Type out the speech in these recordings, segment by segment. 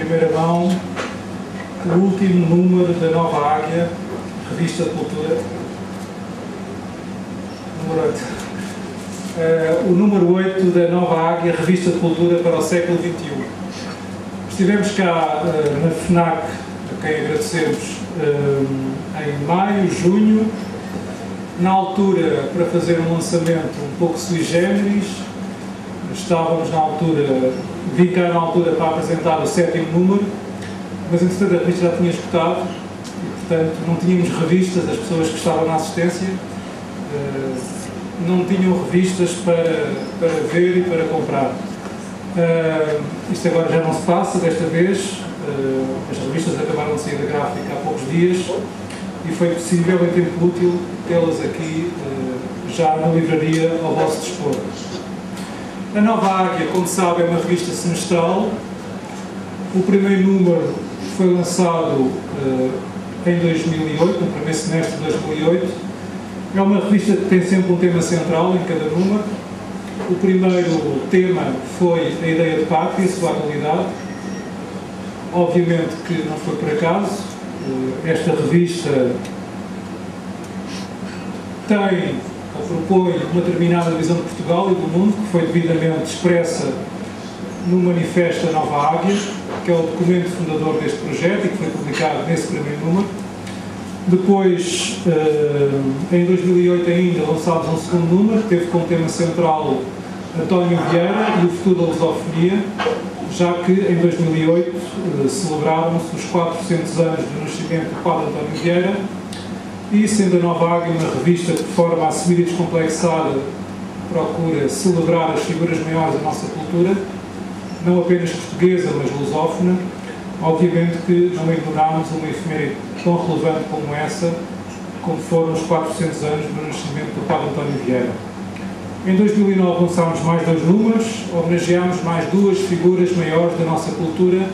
primeira mão o último número da Nova Águia, Revista de Cultura, número 8. O número 8 da Nova Águia, Revista de Cultura para o século XXI. Estivemos cá na FNAC, a quem agradecemos, em maio, junho, na altura para fazer um lançamento um pouco sui generis. Estávamos na altura, vim cá na altura para apresentar o 7º número, mas entretanto a revista já tinha esgotado e portanto não tínhamos revistas, as pessoas que estavam na assistência não tinham revistas para ver e para comprar. Isto agora já não se passa, desta vez as revistas acabaram de sair da gráfica há poucos dias e foi possível em tempo útil tê-las aqui já na livraria ao vosso dispor. A Nova Águia, como sabe, é uma revista semestral. O primeiro número foi lançado em 2008, no primeiro semestre de 2008. É uma revista que tem sempre um tema central em cada número. O primeiro tema foi a ideia de pátria e sua atualidade. Obviamente que não foi por acaso. Esta revista tem ou propõe uma determinada visão de Portugal e do mundo, que foi devidamente expressa no Manifesto da Nova Águia, que é o documento fundador deste projeto e que foi publicado nesse primeiro número. Depois, em 2008 ainda, lançámos um segundo número, que teve como tema central António Vieira e o futuro da lusofonia, já que em 2008 celebraram-se os 400 anos do nascimento do padre António Vieira, e sendo a Nova Águia uma revista que de forma assumida e descomplexada procura celebrar as figuras maiores da nossa cultura, não apenas portuguesa, mas lusófona, obviamente que não ignorámos uma efeméride tão relevante como essa, como foram os 400 anos do nascimento do padre António Vieira. Em 2009 lançámos mais 2 números, homenageámos mais 2 figuras maiores da nossa cultura,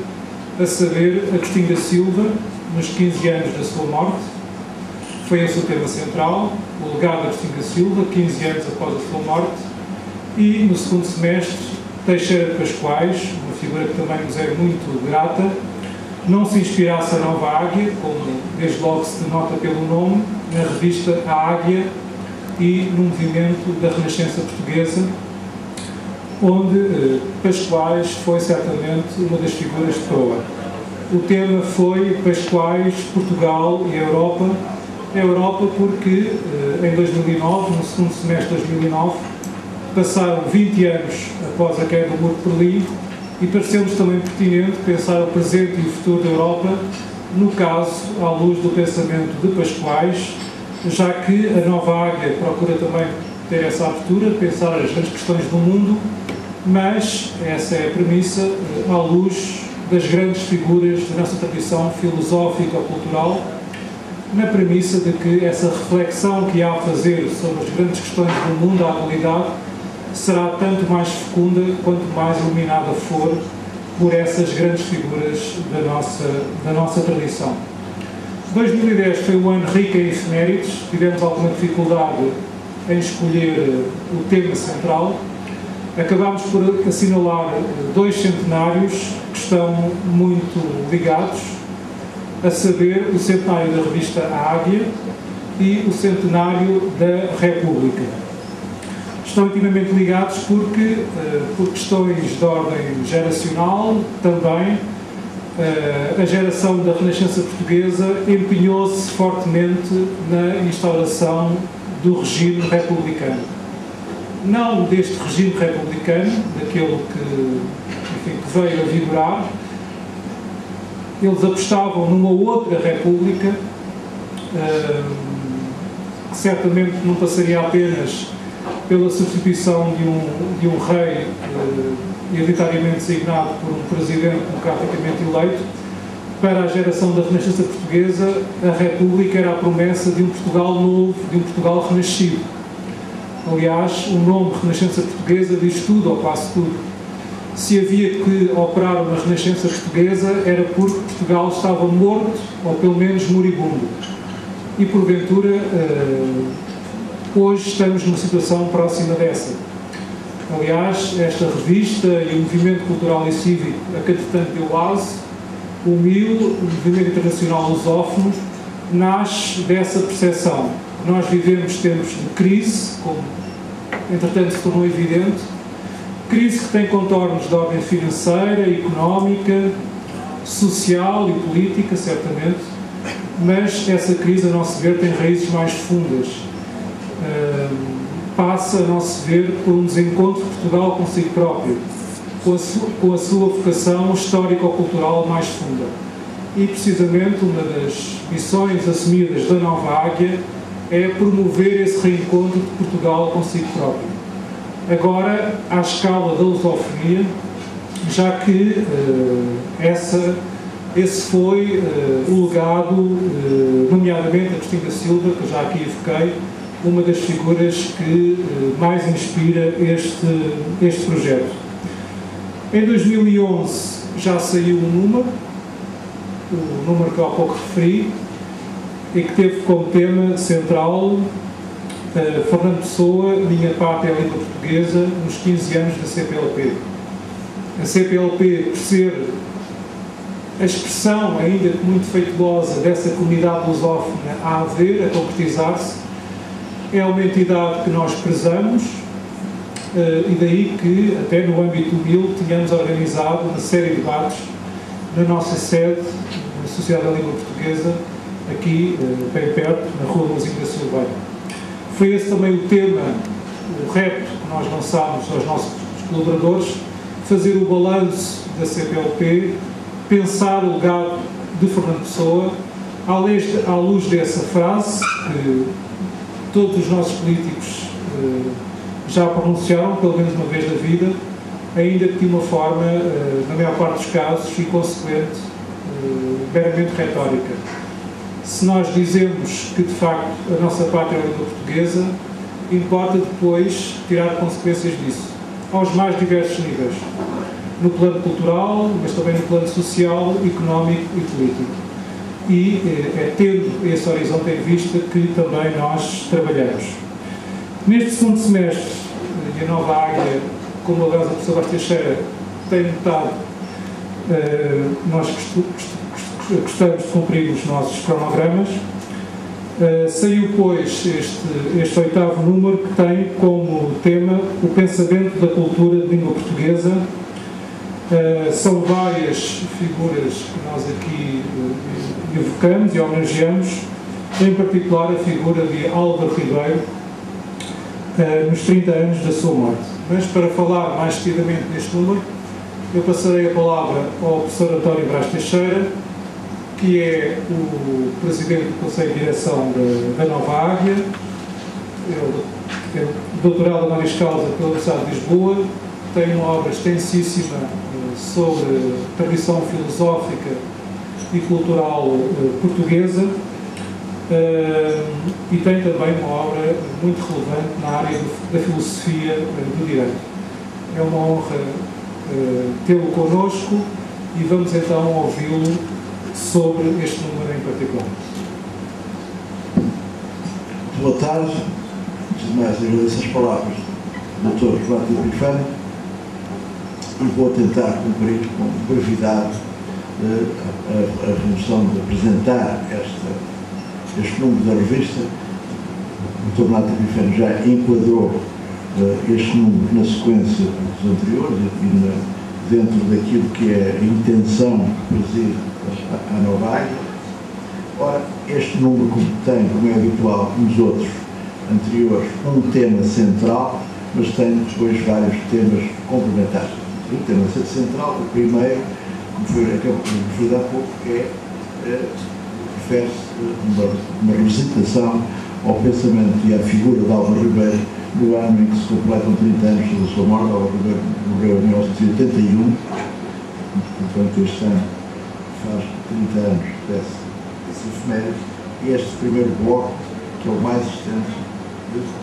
a saber, Agostinho da Silva, nos 15 anos da sua morte. Foi esse o tema central, o legado de Agostinho da Silva, 15 anos após a sua morte, e no segundo semestre, Teixeira de Pascoais, uma figura que também nos é muito grata, não se inspirasse a Nova Águia, como desde logo se denota pelo nome, na revista A Águia e no movimento da Renascença Portuguesa, onde Pascoais foi certamente uma das figuras de proa. O tema foi Pascoais, Portugal e a Europa. A Europa porque em 2009, no segundo semestre de 2009, passaram 20 anos após a queda do Muro de Berlim e pareceu-nos também pertinente pensar o presente e o futuro da Europa, no caso, à luz do pensamento de Pascoais, já que a Nova Águia procura também ter essa abertura, pensar as grandes questões do mundo, mas essa é a premissa, à luz das grandes figuras da nossa tradição filosófica ou cultural, na premissa de que essa reflexão que há a fazer sobre as grandes questões do mundo, da atualidade, será tanto mais fecunda quanto mais iluminada for por essas grandes figuras da nossa tradição. 2010 foi um ano rico em efemérides, tivemos alguma dificuldade em escolher o tema central. Acabámos por assinalar 2 centenários que estão muito ligados, a saber, o centenário da revista A Águia e o centenário da República. Estão intimamente ligados porque, por questões de ordem geracional, também a geração da Renascença Portuguesa empenhou-se fortemente na instauração do regime republicano. Não deste regime republicano, daquele que veio a vigorar. Eles apostavam numa outra república, que certamente não passaria apenas pela substituição de um rei hereditariamente designado por um presidente democraticamente eleito. Para a geração da Renascença Portuguesa, a república era a promessa de um Portugal novo, de um Portugal renascido. Aliás, o nome Renascença Portuguesa diz tudo ou quase tudo. Se havia que operar uma Renascença Portuguesa era porque Portugal estava morto ou pelo menos moribundo. E porventura hoje estamos numa situação próxima dessa. Aliás, esta revista e o movimento cultural e cívico a que entretanto deu base O MIL, o Movimento Internacional Lusófono, nasce dessa percepção. Nós vivemos tempos de crise, como entretanto se tornou evidente, crise que tem contornos de ordem financeira, económica, social e política, certamente, mas essa crise, a nosso ver, tem raízes mais fundas. Passa, a nosso ver, por um desencontro de Portugal consigo próprio, com a sua vocação histórico-cultural mais funda. E, precisamente, uma das missões assumidas da Nova Águia é promover esse reencontro de Portugal consigo próprio. Agora, à escala da lusofonia, já que esse foi o legado, nomeadamente a Agostinho da Silva, que eu já aqui evoquei, uma das figuras que mais inspira este projeto. Em 2011 já saiu um número, o número que eu há pouco referi, e que teve como tema central Fernando Pessoa, Minha Pátria e a Língua Portuguesa, nos 15 anos da CPLP. A CPLP, por ser a expressão, ainda que muito feituosa, dessa comunidade lusófona a haver, a concretizar-se, é uma entidade que nós prezamos, e daí que, até no âmbito do MIL, tínhamos organizado uma série de debates na nossa sede, na Sociedade da Língua Portuguesa, aqui, bem perto, na Rua Luzinho da Silveira. Foi esse também o tema, o repto que nós lançámos aos nossos colaboradores, fazer o balanço da CPLP, pensar o legado de Fernando Pessoa, à luz dessa frase que todos os nossos políticos já pronunciaram, pelo menos uma vez na vida, ainda que de uma forma, na maior parte dos casos, inconsequente, meramente retórica. Se nós dizemos que, de facto, a nossa pátria é a língua portuguesa, importa depois tirar consequências disso, aos mais diversos níveis, no plano cultural, mas também no plano social, económico e político. E é tendo esse horizonte em vista que também nós trabalhamos. Neste segundo semestre, e a Nova Águia, como aliás a professora Vaz Teixeira tem notado, nós gostamos de cumprir os nossos cronogramas. Saiu, pois, este 8º número, que tem como tema o pensamento da cultura de língua portuguesa. São várias figuras que nós aqui evocamos e homenageamos, em particular a figura de Álvaro Ribeiro, nos 30 anos da sua morte. Mas, para falar mais decididamente deste número, eu passarei a palavra ao professor António Vaz Teixeira, que é o presidente do Conselho de Direção da Nova Águia. Ele é doutorado honoris causa pela Universidade de Lisboa, tem uma obra extensíssima sobre tradição filosófica e cultural portuguesa, e tem também uma obra muito relevante na área da filosofia do direito. É uma honra tê-lo connosco e vamos então ouvi-lo sobre este número em particular. Boa tarde. Antes de mais, agradeço as palavras do Dr. Flávio Epifânio e vou tentar cumprir com brevidade a função de apresentar este número da revista. O Dr. Flávio Epifânio já enquadrou este número na sequência dos anteriores e dentro daquilo que é a intenção que preside a Nova Águia. Ora, este número tem, como é habitual nos outros anteriores, um tema central, mas tem depois vários temas complementares. O tema central, o primeiro, como acabou de referir há pouco, refere-se uma revisitação ao pensamento e à figura de Álvaro Ribeiro no ano em que se completam 30 anos da sua morte. Álvaro Ribeiro morreu em 1981, portanto este ano faz 30 anos desse efeméride, e este primeiro bloco, que é o mais extenso,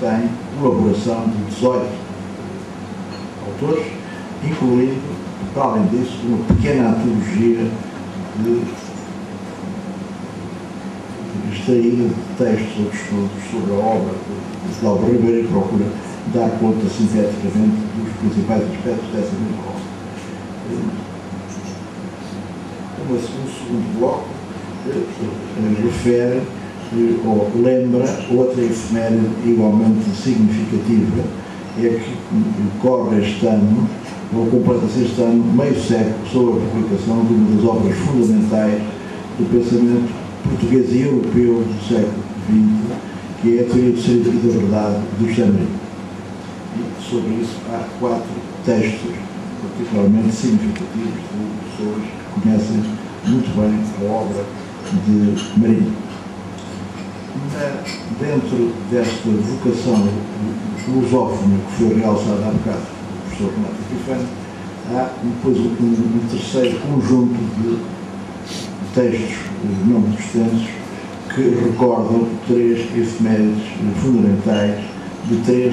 tem colaboração de 18 autores, incluindo, para além disso, uma pequena antologia extraída de textos ou de estudos sobre a obra de Álvaro Ribeiro e procura dar conta sinteticamente dos principais aspectos dessa mesma obra. um segundo bloco refere ou lembra outra efeméride igualmente significativa, é que corre este ano, ou completa-se este ano, meio século sobre a publicação de uma das obras fundamentais do pensamento português e europeu do século XX, que é a Teoria do Ser e da Verdade do José Marino. E sobre isso há 4 textos particularmente significativos de pessoas que conhecem muito bem a obra de Marino. Dentro desta vocação filosófica que foi realçada há bocado pelo professor Renato Epifânio, há depois um terceiro conjunto de textos não muito extensos que recordam 3 efemérides fundamentais de 3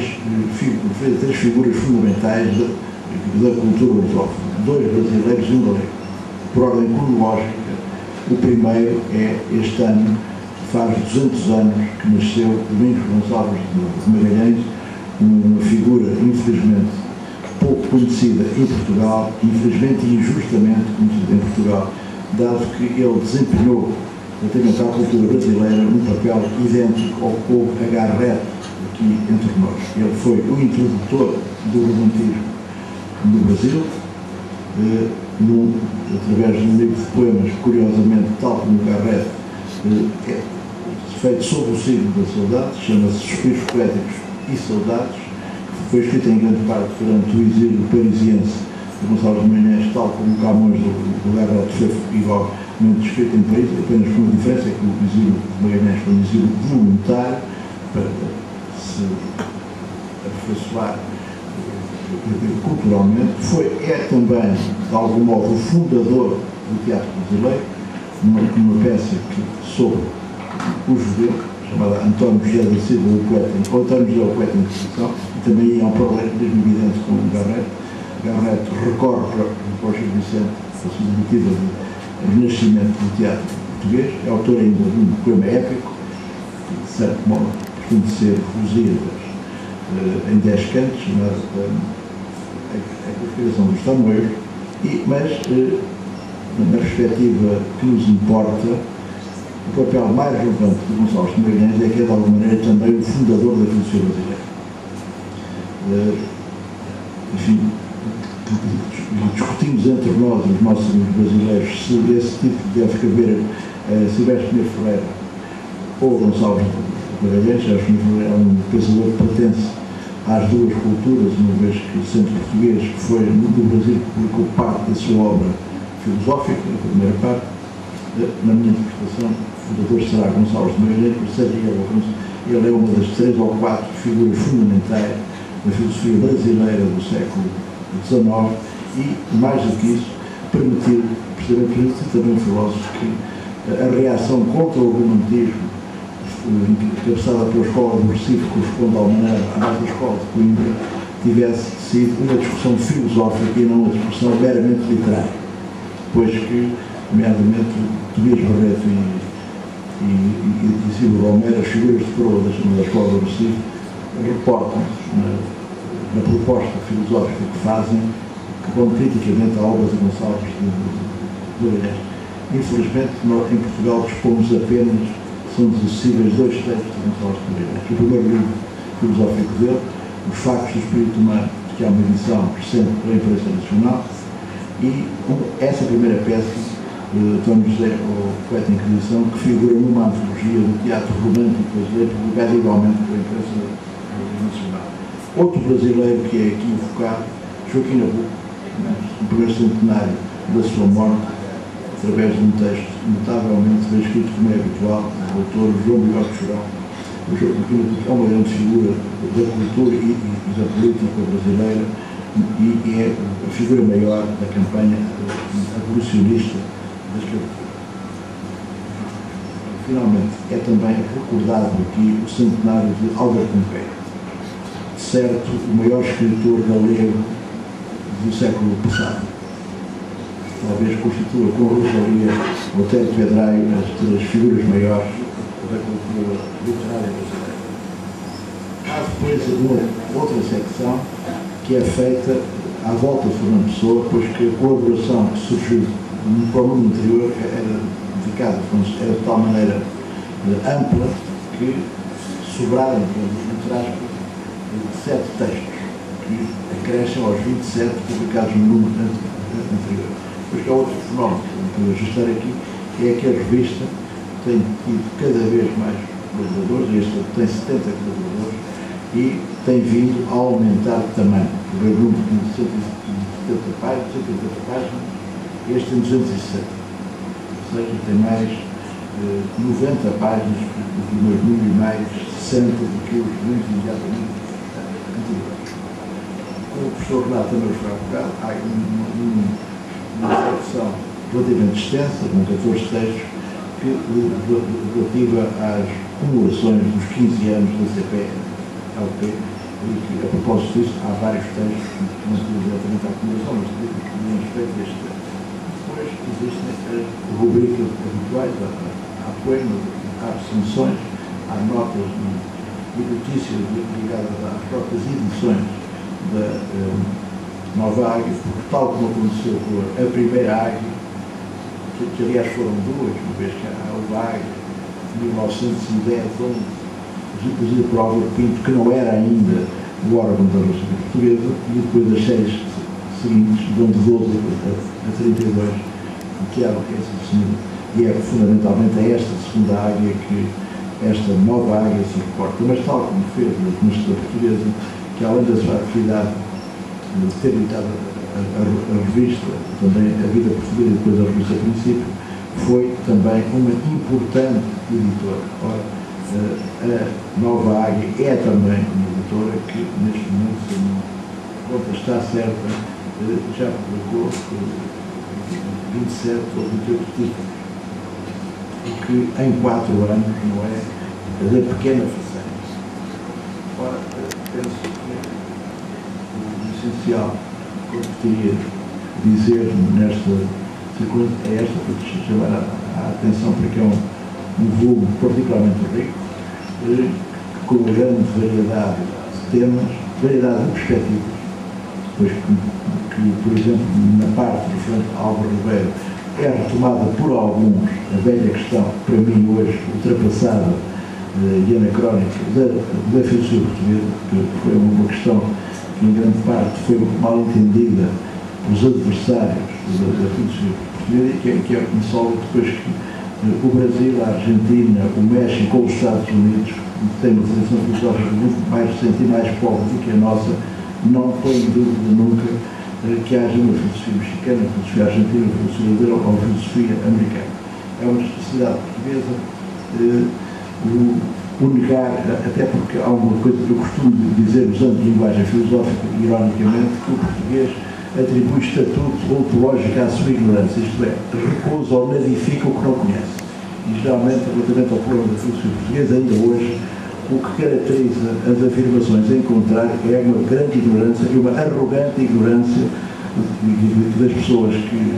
figuras fundamentais da cultura lusófona, 2 brasileiros e um galego. Por ordem cronológica, o primeiro é este ano, faz 200 anos que nasceu Domingos Gonçalves de Magalhães, uma figura infelizmente pouco conhecida em Portugal, infelizmente e injustamente conhecida em Portugal, dado que ele desempenhou, relativamente à cultura brasileira, um papel idêntico ao que houve a Garrett aqui entre nós. Ele foi o introdutor do romantismo no Brasil, através de um livro de poemas, curiosamente, tal como Garrett, feito sob o signo da saudade, chama-se Suspiros Poéticos e Saudades, que foi escrito em grande parte durante o exílio parisiense de Gonçalves de Magalhães, tal como Camões do Garrett foi igualmente escrito em Paris, apenas com uma diferença, é que o exílio de Magalhães foi um exílio voluntário para se aperfeiçoar culturalmente. É também, de algum modo, o fundador do teatro brasileiro, numa peça sobre o judeu, chamada António José da Silva, o poeta, ou António José, o poeta em Inquisição, e também há um problema mesmo evidente com o Garrett. Garrett recorre para o Chico Vicente, a sua iniciativa de renascimento do teatro português, é autor ainda de um poema épico, que de certo modo pretende ser Lusíadas em 10 cantos, chamado a configuração dos tamoios, mas na perspectiva que nos importa, o papel mais relevante de Gonçalves de Magalhães é que é, de alguma maneira, também o fundador da filosofia brasileira. Enfim, discutimos entre nós, os nossos amigos brasileiros, se esse tipo deve caber a Silvestre Pinheiro Ferreira ou Gonçalves de Magalhães. Acho que é um pensador que pertence às duas culturas, uma vez que, sendo português, que foi no Brasil que publicou parte da sua obra filosófica, a primeira parte. Na minha interpretação, o fundador será Gonçalves de Magalhães, por ser ele é uma das 3 ou 4 figuras fundamentais da filosofia brasileira do século XIX e, mais do que isso, permitiu também filósofos que a reação contra o romantismo, encabeçada pela escola do Recife, corresponde ao maneira da escola de Coimbra, tivesse sido uma discussão filosófica e não uma discussão meramente literária, pois que, nomeadamente, Tobias Barreto e Silvio Romero, as figuras de coroa da escola do Recife, reportam-se na proposta filosófica que fazem, que vão criticamente à obra de Gonçalves de Magalhães. Infelizmente, nós em Portugal dispomos apenas, são acessíveis 2 textos de Gonçalves de Magalhães. O primeiro livro filosófico dele, Os Factos do Espírito Humano, que é uma edição recente pela imprensa nacional, e essa primeira peça, António José, o poeta em Inquisição, que figura numa antologia do teatro romântico brasileiro, publicada igualmente pela imprensa nacional. Outro brasileiro que é aqui invocado, Joaquim Nabuco, no primeiro centenário da sua morte, através de um texto notavelmente bem escrito, como é habitual, do autor João Bigode Chorão. O Joaquim Nabuco é uma grande figura da cultura e da política brasileira e é a figura maior da campanha abolicionista das capitais. Finalmente, é também recordado aqui o centenário de Álvaro Pompeia, certo, o maior escritor galego do século passado. Talvez constitua com a Rosalia ou Otero Pedraio as figuras maiores da cultura literária brasileira. Há depois uma outra secção que é feita à volta de Fernando Pessoa, pois que a colaboração que surgiu no programa anterior era dedicado, era de tal maneira ampla que sobraram, entre aspas, 7 textos, que acrescem aos 27 publicados no número anterior. Depois que há outro fenómeno que eu ajustar aqui, é que a revista tem tido cada vez mais colaboradores, este tem 70 colaboradores, e tem vindo a aumentar de tamanho. O primeiro número tem 170 páginas, este tem 260. Ou seja, tem mais 90 páginas do primeiro número e mais 60 do que os números imediatamente anteriores. Como o professor Renato também foi há bocado, há uma secção relativamente extensa, com 14 textos, relativa às comemorações dos 15 anos da CPLP, e que, a propósito disso, há vários textos que não se diretamente à comemoração, mas também respeito deste tema. Depois existem as rubricas habituais, há poemas, há recenções, há notas e notícias ligadas às próprias edições da Nova Águia, porque tal como aconteceu com a primeira Águia, que aliás foram duas, uma vez que houve a Águia de 1910, onde produzida por Álvaro Pinto, que não era ainda o órgão da República Portuguesa, e depois das séries seguintes, de 12 a 32, que eram essa segunda, e é fundamentalmente a esta segunda Águia que esta nova Águia se reporta. Mas tal como fez a Administração Portuguesa, que além da sua atividade de ter editado a revista, também a Vida Portuguesa e depois a revista a princípio, foi também uma importante editora. Ora, a Nova Águia é também uma editora que, neste momento, se a conta está certa, já publicou 27 ou 28 títulos, o que em 4 anos não é da pequena façanha. Ora, penso que o essencial que eu queria dizer nesta circunstância é esta, para chamar a atenção para que é um volume particularmente rico, com uma grande variedade de temas, variedade de perspectivas, pois que, por exemplo, na parte referente ao Álvaro Ribeiro, é retomada por alguns a velha questão, para mim hoje ultrapassada e anacrónica, da filosofia portuguesa, que foi uma questão que em grande parte foi mal entendida pelos adversários da filosofia portuguesa, que é insólito, depois que o Brasil, a Argentina, o México ou os Estados Unidos, que têm uma tradição filosófica muito mais recente e mais pobre do que a nossa, não põe em dúvida nunca que haja uma filosofia mexicana, uma filosofia argentina, uma filosofia brasileira ou uma filosofia americana. É uma especialidade portuguesa o negar, até porque há uma coisa que eu costumo dizer, usando linguagem filosófica, ironicamente, que o português atribui estatuto ontológico à sua ignorância, isto é, recusa ou nadifica o que não conhece. E geralmente, relativamente ao problema da filosofia portuguesa, ainda hoje, o que caracteriza as afirmações em contrário é uma grande ignorância e uma arrogante ignorância das pessoas que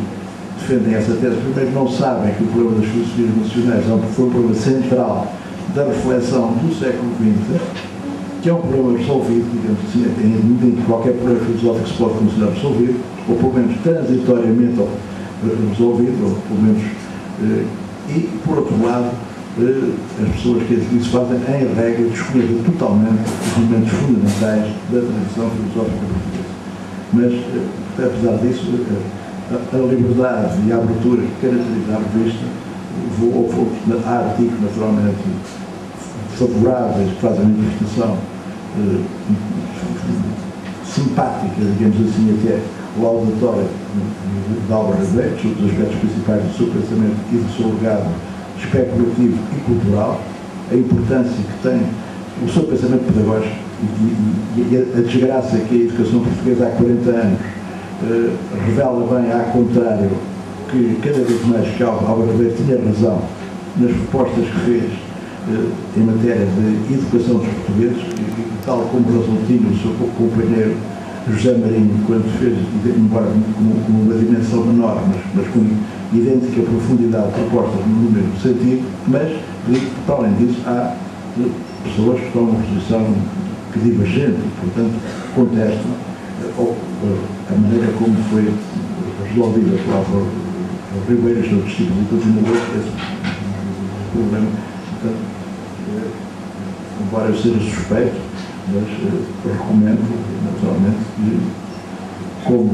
defendem essa tese. Primeiro, não sabem que o problema das filosofias nacionais foi um problema central da reflexão do século XX, que é um problema resolvido, digamos assim, em que qualquer problema filosófico se pode considerar resolvido, ou pelo menos transitoriamente resolvido, ou pelo menos, e, por outro lado, as pessoas que isso fazem, em regra, desconhecem totalmente os elementos fundamentais da tradição filosófica portuguesa. Mas, apesar disso, a liberdade e a abertura que caracteriza a revista, há artigos, naturalmente, favoráveis, que fazem uma interpretação simpática, digamos assim, até laudatória de Álvaro Ribeiro, dos aspectos principais do seu pensamento e do seu legado especulativo e cultural, a importância que tem o seu pensamento pedagógico e a desgraça que a educação portuguesa há 40 anos revela bem, ao contrário, que cada vez mais que Álvaro Ribeiro tinha razão nas propostas que fez em matéria de educação dos portugueses, e tal como razão tinha o seu companheiro José Marinho, quando fez, embora com uma dimensão menor, mas com idêntica profundidade propostas no mesmo sentido, mas, para além disso, há pessoas que estão numa posição que divergente e, portanto, contestam a maneira como foi resolvida por Álvaro ribeiros de outros tipos de continuadores, esse problema. Portanto, embora eu seja suspeito, mas recomendo, naturalmente, que, como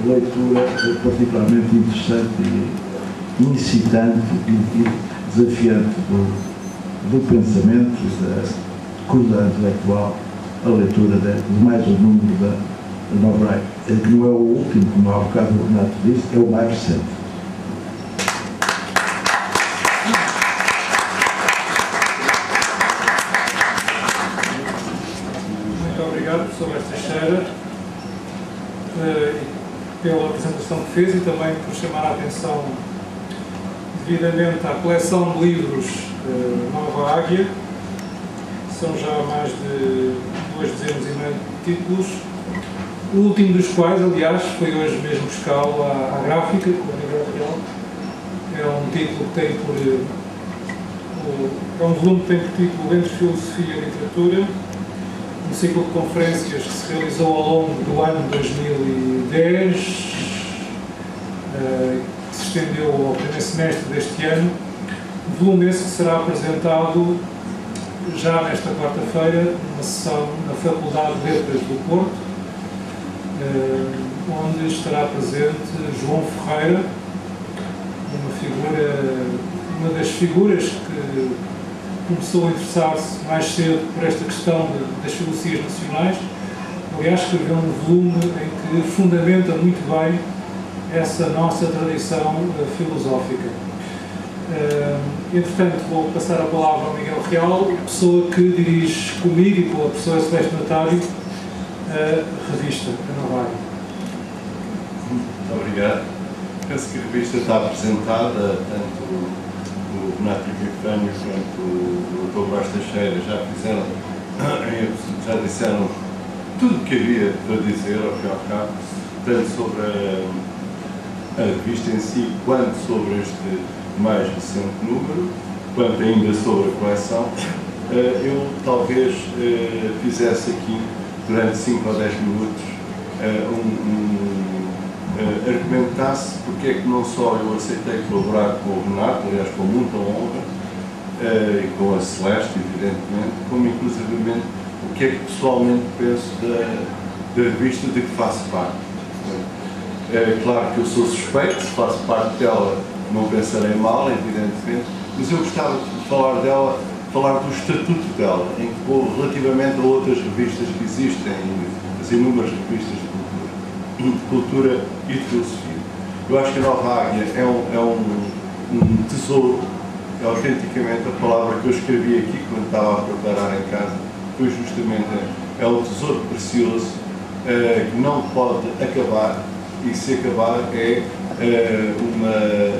leitura particularmente interessante e incitante e desafiante do pensamento e da curiosidade intelectual, a leitura de mais um número da Nova Águia, que não é o último, como há bocado o Renato disse, é o mais recente. Muito obrigado, professor Mestre Teixeira, pela apresentação que fez e também por chamar a atenção devidamente à coleção de livros Nova Águia. São já mais de 2 dezenas e meio de títulos, o último dos quais, aliás, foi hoje mesmo buscá-lo à gráfica, com a Miguel Real. É um título que tem por... é um volume que tem por título Entre Filosofia e Literatura, um ciclo de conferências que se realizou ao longo do ano 2010, que se estendeu ao primeiro semestre deste ano. Volume esse que será apresentado já nesta quarta-feira, numa sessão na Faculdade de Letras do Porto, onde estará presente João Ferreira, uma das figuras que começou a interessar-se mais cedo por esta questão das filosofias nacionais. Aliás, escreveu um volume em que fundamenta muito bem essa nossa tradição filosófica. Entretanto, vou passar a palavra ao Miguel Real, pessoa que dirige comigo e com a professora Celeste Natário a revista, a Nova Águia. Muito obrigado. Penso que a revista está apresentada, tanto o Renato Epifânio quanto o Dr. Brás Teixeira já disseram tudo o que havia para dizer, ao fim e ao cabo, tanto sobre a revista em si, quanto sobre este mais recente número, quanto ainda sobre a coleção. Eu talvez fizesse aqui, durante 5 ou 10 minutos, argumentasse porque é que não só eu aceitei colaborar com o Renato, aliás com muita honra, e com a Celeste, evidentemente, como inclusivamente o que é que pessoalmente penso da revista de que faço parte. É claro que eu sou suspeito, se faço parte dela não pensarei mal, evidentemente, mas eu gostava de falar dela, falar do estatuto dela, relativamente a outras revistas que existem, as inúmeras revistas de cultura e de filosofia. Eu acho que a Nova Águia é um tesouro, é autenticamente a palavra que eu escrevi aqui quando estava a preparar em casa, foi justamente, é um tesouro precioso que não pode acabar, e se acabar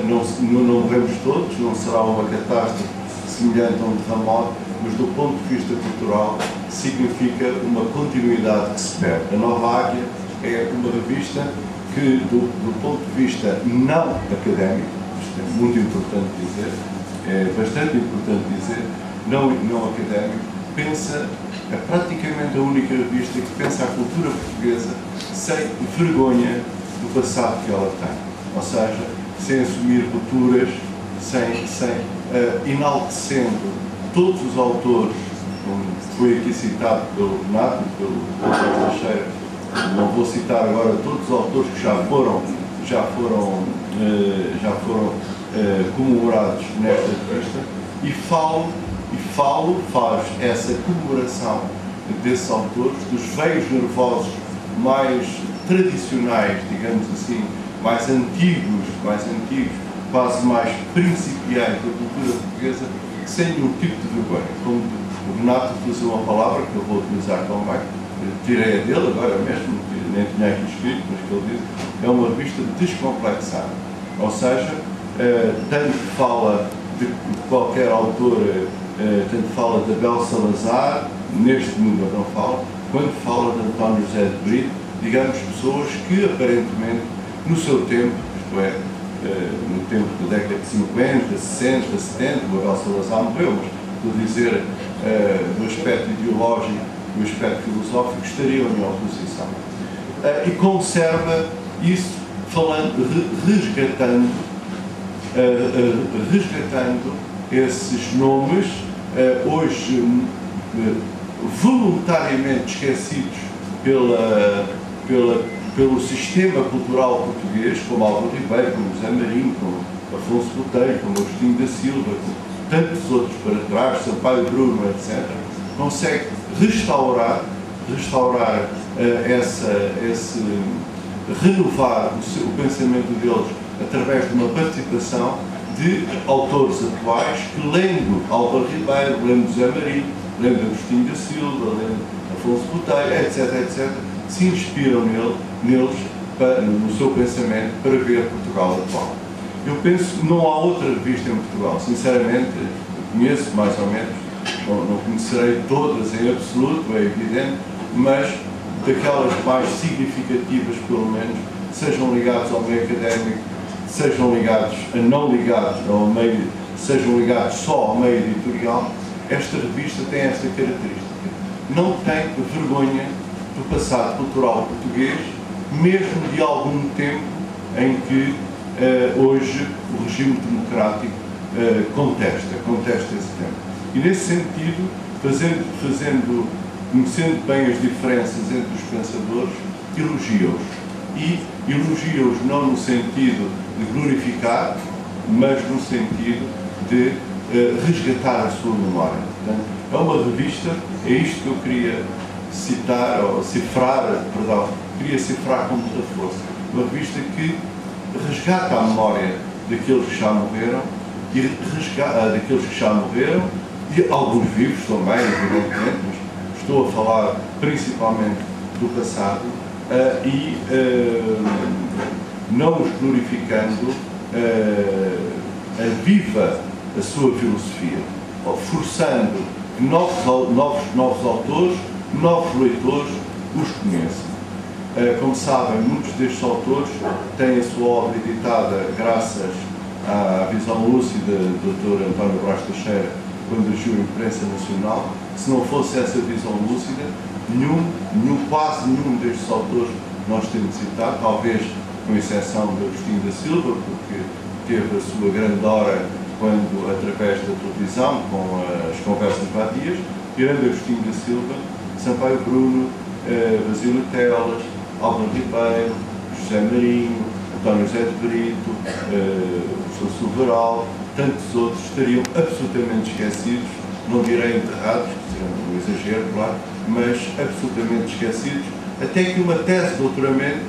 não morremos todos, não será uma catástrofe semelhante a um terremoto, mas do ponto de vista cultural significa uma continuidade que se perde. A Nova Águia é uma revista que, do ponto de vista não académico, isto é muito importante dizer, é bastante importante dizer, não académico, é praticamente a única revista que pensa a cultura portuguesa sem vergonha do passado que ela tem. Ou seja, sem assumir rupturas, enaltecendo todos os autores, como foi aqui citado pelo Renato e pelo Dr. Teixeira. Não vou citar agora todos os autores que já foram comemorados nesta revista, e faz essa comemoração desses autores, dos veios nervosos mais tradicionais, digamos assim, mais antigos, quase mais principiais da cultura portuguesa, sem nenhum tipo de vergonha. Como o Renato utilizou uma palavra que eu vou utilizar também, tirei a dele agora mesmo, nem tinha aqui escrito, mas que ele diz, é uma revista descomplexada. Ou seja, tanto fala de qualquer autor, tanto fala de Abel Salazar, neste número não fala, quando fala de António José de Brito, digamos, pessoas que aparentemente, no seu tempo, isto é, no tempo da década de 50, 60, 70, o Abel Salazar morreu, mas estou a dizer, do aspecto ideológico e do aspecto filosófico, estariam em oposição. E conserva isso, resgatando esses nomes, hoje voluntariamente esquecidos pelo sistema cultural português, como Álvaro Ribeiro, como José Marinho, como Afonso Botelho, como Agostinho da Silva, como tantos outros para trás, Sampaio Bruno, etc., consegue renovar o pensamento deles através de uma participação de autores atuais que, lendo Álvaro Ribeiro, lendo José Marinho, lendo Agostinho da Silva, lendo Afonso Botelho, etc., se inspiram neles no seu pensamento para ver Portugal atual. Eu penso que não há outra revista em Portugal, sinceramente, conheço mais ou menos, não conhecerei todas em absoluto, é evidente, mas daquelas mais significativas, pelo menos, sejam ligados ao meio académico, sejam ligados ao meio, sejam ligados só ao meio editorial, esta revista tem esta característica. Não tem vergonha do passado cultural português, mesmo de algum tempo em que hoje o regime democrático contesta esse tempo. E nesse sentido, conhecendo bem as diferenças entre os pensadores, elogia-os. E elogia-os não no sentido de glorificar, mas no sentido de resgatar a sua memória. Portanto, é uma revista, é isto que eu queria queria cifrar com muita força. Uma revista que resgata a memória daqueles que já morreram, e alguns vivos também, evidentemente, mas estou a falar principalmente do passado, e não os glorificando, aviva a sua filosofia, forçando que novos autores, novos leitores os conheçam. Como sabem, muitos destes autores têm a sua obra editada graças à visão lúcida do Dr. António Brás Teixeira, quando agiu a imprensa nacional. Se não fosse essa visão lúcida, quase nenhum destes autores nós temos citado, talvez com exceção de Agostinho da Silva, porque teve a sua grande hora quando, através da televisão, com as conversas vadias, tirando Agostinho da Silva, Sampaio Bruno, Basílio Telas, Álvaro Ribeiro, José Marinho, António José de Brito, José Silveral, tantos outros estariam absolutamente esquecidos, não direi enterrados, que seria um exagero, claro, mas absolutamente esquecidos, até que uma tese de doutoramento,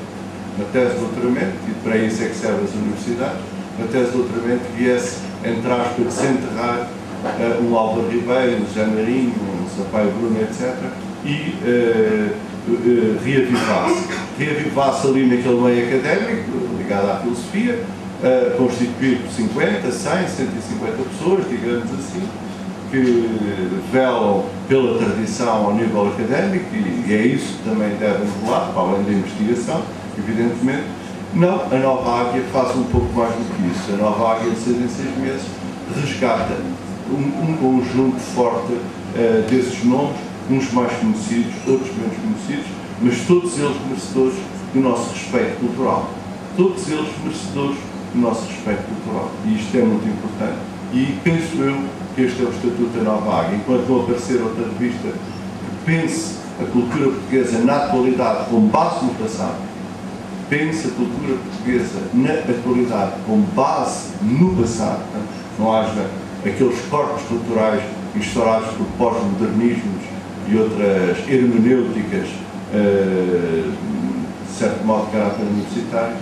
e para isso é que servem as universidades, uma tese de doutoramento viesse, entre aspas, desenterrar um Álvaro Ribeiro, um José Marinho, um Sampaio Bruno, etc., e reavivasse ali naquele meio académico, ligado à filosofia, constituído por 50, 100, 150 pessoas, digamos assim, que velam pela tradição ao nível académico, e é isso que também deve revelar, para além da investigação, evidentemente. Não, a Nova Águia faz um pouco mais do que isso. A Nova Águia, de 6 em 6 meses, resgata um conjunto forte desses nomes, uns mais conhecidos, outros menos conhecidos, mas todos eles merecedores do nosso respeito cultural. Todos eles merecedores do nosso respeito cultural. E isto é muito importante. E penso eu que este é o Estatuto da Nova Águia. Enquanto não aparecer outra revista que pense a cultura portuguesa na atualidade com base no passado, pense a cultura portuguesa na atualidade com base no passado, não haja aqueles corpos culturais instaurados por pós-modernismos e outras hermenêuticas, de certo modo, de caráter universitário.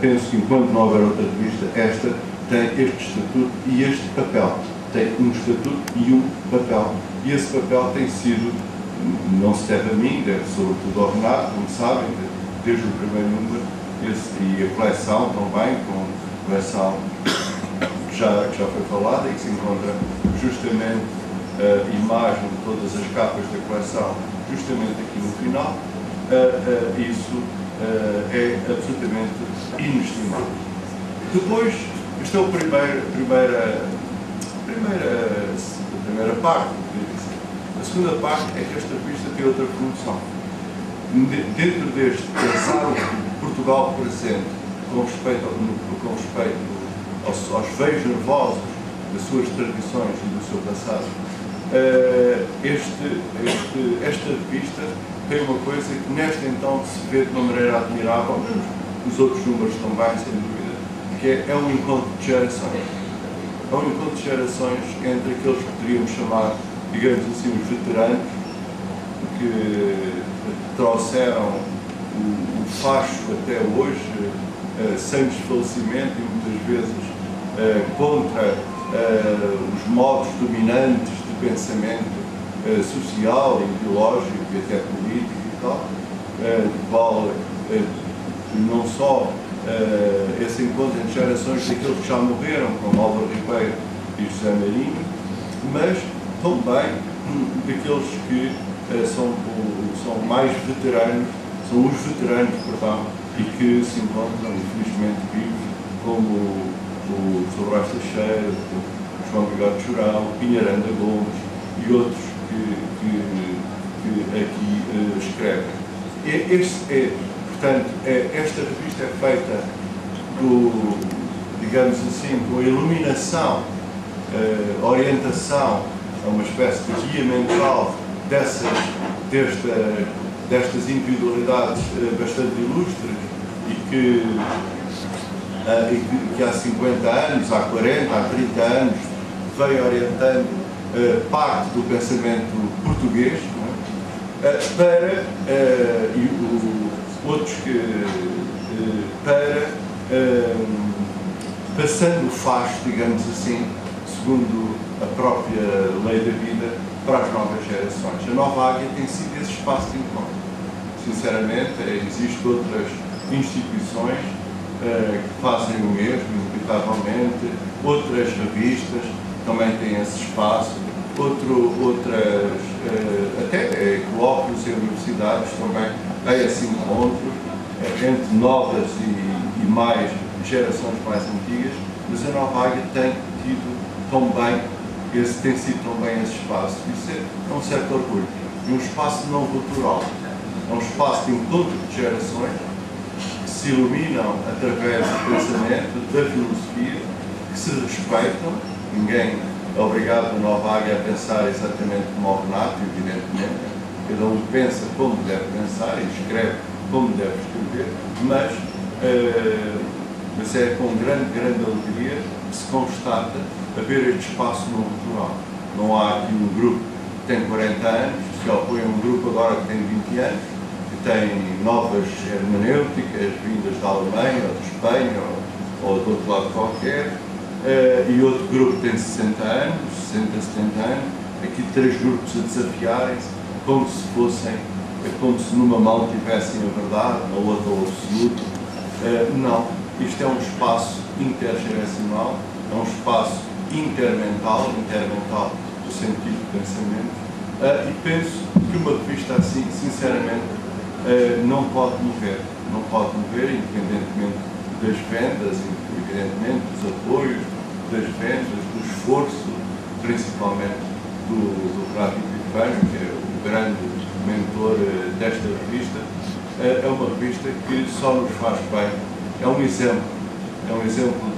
Penso que enquanto não houver outra revista, esta tem este estatuto e este papel. Tem um estatuto e um papel. E esse papel tem sido, não se deve a mim, deve sobretudo ao Renato, como sabem, desde o primeiro número, e a coleção também, com a coleção que já foi falada e que se encontra justamente a imagem de todas as capas da coleção, justamente aqui no final. Isso é absolutamente inestimável. Depois, esta é a primeira parte. A segunda parte é que esta revista tem outra função. Dentro deste pensar o Portugal presente com respeito aos veios nervosos das suas tradições e do seu passado, esta revista tem uma coisa que nesta então se vê de uma maneira admirável, os outros números também, sem dúvida, que é um encontro de gerações. É um encontro de gerações entre aqueles que poderíamos chamar, digamos assim, os veteranos, que trouxeram o facho até hoje, sem desfalecimento e muitas vezes contra os modos dominantes de pensamento social, ideológico e até político e tal, qual não só esse encontro entre gerações daqueles que já morreram, como Álvaro Ribeiro e José Marinho, mas também daqueles que são mais veteranos, são os veteranos, perdão, e que se encontram infelizmente vivos, como o Sobrás Teixeira, o João Bigode Chorão, o Pinharanda Gomes e outros que aqui escrevem. Portanto, esta revista é feita digamos assim, com a iluminação, orientação, uma espécie de guia mental destas individualidades bastante ilustres e que há 50 anos, há 40, há 30 anos vem orientando parte do pensamento português, para outros passando o facho, digamos assim, segundo a própria lei da vida, para as novas gerações. A Nova Águia tem sido esse espaço de encontro. Sinceramente, existem outras instituições que fazem o mesmo, inevitavelmente, outras revistas também têm esse espaço, outras, até colóquios e universidades também têm esse encontro entre novas e mais gerações mais antigas, mas a Nova Águia tem tido também tem sido também esse espaço. Isso é um certo orgulho. E um espaço não cultural. É um espaço de encontro de gerações que se iluminam através do pensamento, da filosofia, que se respeitam. Ninguém é obrigado a Nova Águia a pensar exatamente como o Renato, evidentemente. Cada um pensa como deve pensar e escreve como deve escrever, mas é com grande alegria que se constata haver este espaço não cultural. Não há aqui um grupo que tem 40 anos, se opõe a um grupo agora que tem 20 anos, que tem novas hermenêuticas vindas da Alemanha ou de Espanha ou de outro lado qualquer, e outro grupo que tem 60 anos, 60, 70 anos, aqui 3 grupos a desafiarem-se como se numa mão tivessem a verdade, na outra o absoluto. Não, isto é um espaço intergeracional, é um espaço intermental no sentido de pensamento, e penso que uma revista assim, sinceramente, não pode morrer, independentemente das vendas, evidentemente dos apoios, das vendas, do esforço, principalmente do Renato Epifânio, que é o grande mentor desta revista. É uma revista que só nos faz bem, é um exemplo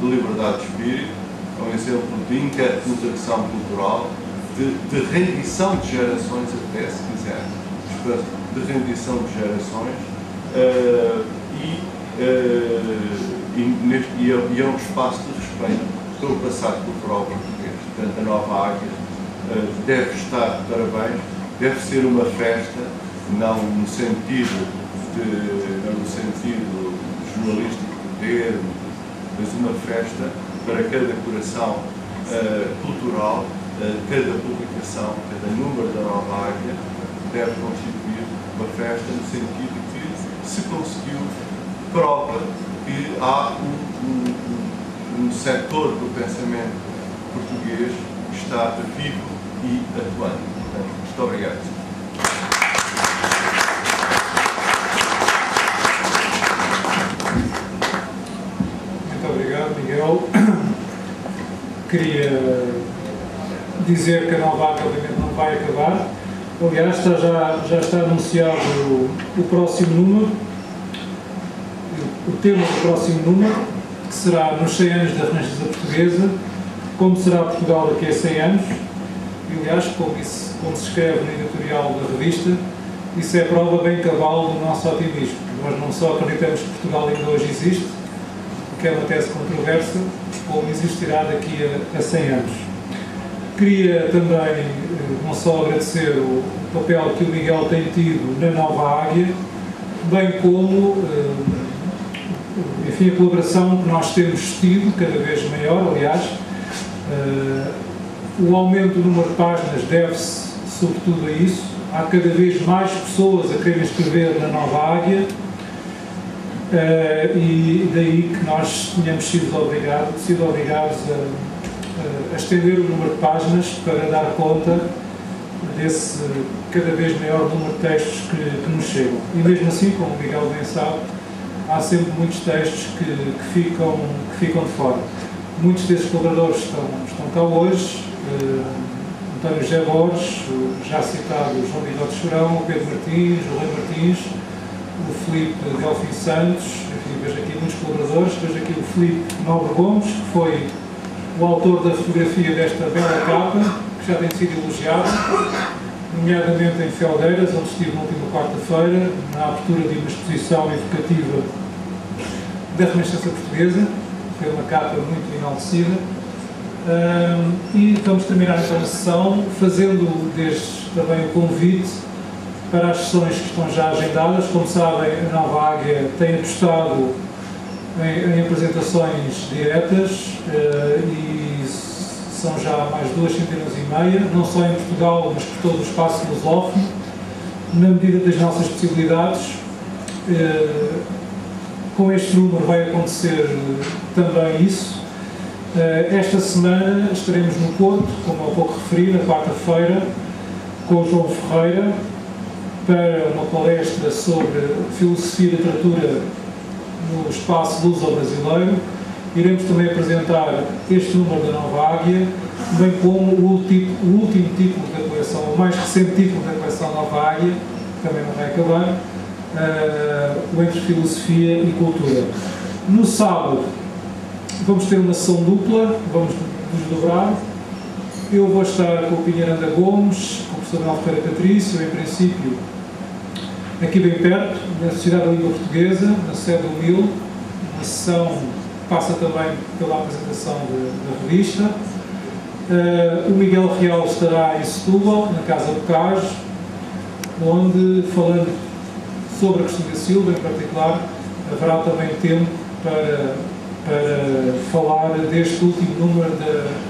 de liberdade de espírito, é um exemplo de interconexão cultural, de rendição de gerações até, se quiser, de rendição de gerações, e é um espaço de respeito pelo passado cultural português. Portanto, a Nova Águia deve estar de parabéns, deve ser uma festa, não no sentido jornalístico do termo, mas uma festa para cada coração cultural, cada publicação, cada número da Nova Águia deve constituir uma festa no sentido que se conseguiu prova que há um setor do pensamento português que está vivo e atuando. Portanto, muito obrigado. Miguel. Queria dizer que a Nova Águia obviamente não vai acabar. Aliás, já está anunciado o próximo número. o tema do próximo número, que será nos 100 anos da Renascença Portuguesa, como será Portugal daqui a 100 anos, e aliás, como se escreve no editorial da revista, isso é prova bem cabal do nosso otimismo. Nós não só acreditamos que Portugal ainda hoje existe, o que é uma tese controversa, como existirá daqui a 100 anos. Queria também não só agradecer o papel que o Miguel tem tido na Nova Águia, bem como enfim, a colaboração que nós temos tido, cada vez maior, aliás. O aumento do número de páginas deve-se sobretudo a isso. Há cada vez mais pessoas a quererem escrever na Nova Águia, e daí que nós tínhamos sido obrigados a estender o número de páginas para dar conta desse cada vez maior número de textos que nos chegam. E mesmo assim, como o Miguel bem sabe, há sempre muitos textos que ficam de fora. Muitos desses colaboradores estão cá hoje, António José Borges, já citado João Bigode Chorão, o Pedro Martins, o Rui Martins, o Filipe Delfim Santos, enfim, vejo aqui muitos colaboradores, vejo aqui o Filipe Nobre Gomes, que foi o autor da fotografia desta bela capa, que já tem sido elogiada, nomeadamente em Feldeiras, onde estive na última quarta-feira, na abertura de uma exposição educativa da Renascença Portuguesa. Foi uma capa muito enaltecida. E vamos terminar então a sessão fazendo desde também o convite para as sessões que estão já agendadas. Como sabem, a Nova Águia tem apostado em apresentações diretas, e são já mais 2,5 não só em Portugal, mas por todo o espaço lusófono, na medida das nossas possibilidades. Com este número vai acontecer também isso. Esta semana estaremos no Porto, como há pouco referi, na quarta-feira, com o João Ferreira, para uma palestra sobre filosofia e literatura no espaço luso-brasileiro. Iremos também apresentar este número da Nova Águia, bem como o último título da coleção, o mais recente título da coleção Nova Águia, que também não vai acabar, o Entre Filosofia e Cultura. No sábado vamos ter uma sessão dupla, vamos desdobrar. Eu vou estar com o Pinheiranda Gomes, com o professor Manuel Ferreira Patrício, em princípio aqui bem perto, na Sociedade da Língua Portuguesa, na sede do MIL. A sessão passa também pela apresentação da revista. O Miguel Real estará em Setúbal, na Casa Bocage, onde, falando sobre a questão da Silva em particular, haverá também tempo para falar deste último número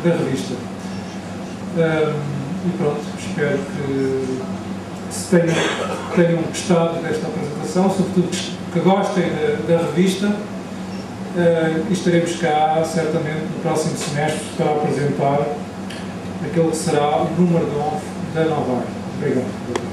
da revista. E pronto, espero que tenham gostado desta apresentação, sobretudo que gostem da revista, e estaremos cá certamente no próximo semestre para apresentar aquele que será o número 9 da Nova Águia. Obrigado.